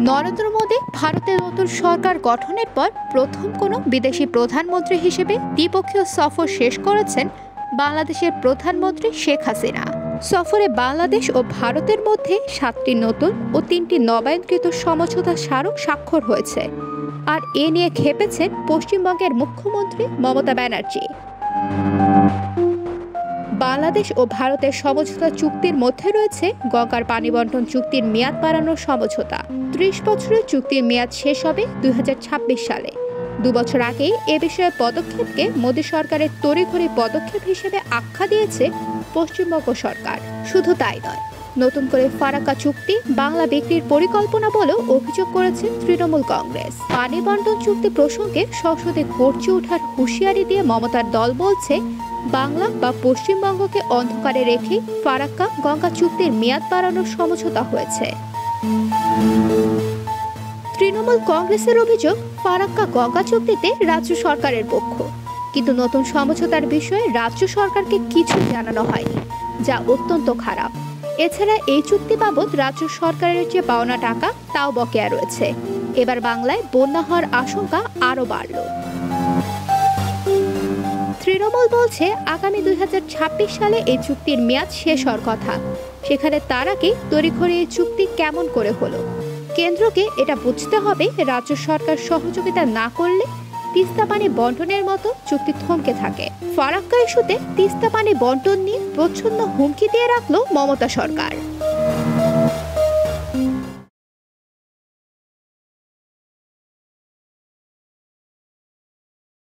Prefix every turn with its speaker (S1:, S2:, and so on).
S1: নরেন্দ্র মোদী ভারতের নতুন সরকার গঠনের পর প্রথম কোনো বিদেশি প্রধানমন্ত্রী হিসেবে দ্বিপক্ষীয় সফর শেষ করেছেন বাংলাদেশের প্রধানমন্ত্রী শেখ হাসিনা। সফরে বাংলাদেশ ও ভারতের মধ্যে 7টি নতুন ও 3টি নবায়নকৃত সমঝোতা স্মারক স্বাক্ষর হয়েছে। আর এ নিয়ে খেপেছেন পশ্চিমবঙ্গের মুখ্যমন্ত্রী মমতা ব্যানার্জি। বাংলাদেশ ও ভারতের সমঝোতা চুক্তির মধ্যে রয়েছে গঙ্গার পানি বণ্টন চুক্তির মেয়াদ বাড়ানোর সমঝোতা। 30 বছরের চুক্তির মেয়াদ শেষ হবে 2026 সালে। 2 বছর আগেই এ বিষয়ে পদক্ষেপকে মোদী সরকারের তড়িঘড়ি পদক্ষেপ হিসেবে আখ্যা দিয়েছে পশ্চিমবঙ্গ সরকার। শুধু তাই নয়, নতুন করে ফারাক্কা চুক্তি বাংলা বিক্রির পরিকল্পনা বলেও অভিযোগ করেছে তৃণমূল কংগ্রেস। পানি বণ্টন চুক্তি প্রসঙ্গে সংসদে গর্জে ওঠার হুঁশিয়ারি দিয়ে মমতার দল বলছে, বাংলা বা পশ্চিমবঙ্গকে অন্ধকারে রেখে ফারাক্কা গঙ্গা চুক্তির মেয়াদ বাড়ানোর সমঝোতা হয়েছে। তৃণমূল কংগ্রেসের অভিযোগ, ফারাক্কা গঙ্গা চুক্তিতে রাজ্য সরকারের পক্ষ, কিন্তু নতুন সমঝোতার বিষয়ে রাজ্য সরকারকে কিছু জানানো হয়নি, যা অত্যন্ত খারাপ। এছাড়া এই চুক্তি বাবদ রাজ্য সরকারের যে পাওনা টাকা তাও বকেয়া রয়েছে। এবার বাংলায় বন্যা হওয়ার আশঙ্কা আরও বাড়ল। তৃণমূল বলছে, আগামী 2026 সালে এই চুক্তির মেয়াদ শেষ হওয়ার কথা। সেখানে তার আগে তড়িঘড়ি এই চুক্তি কেমন করে হলো? কেন্দ্রকে এটা বুঝতে হবে, রাজ্য সরকার সহযোগিতা না করলে তিস্তা পানি বন্টনের মতো চুক্তি থমকে থাকে। ফারাক্কা ইস্যুতে তিস্তা পানি বন্টন নিয়ে প্রচ্ছন্ন হুমকি দিয়ে রাখলো মমতা সরকার।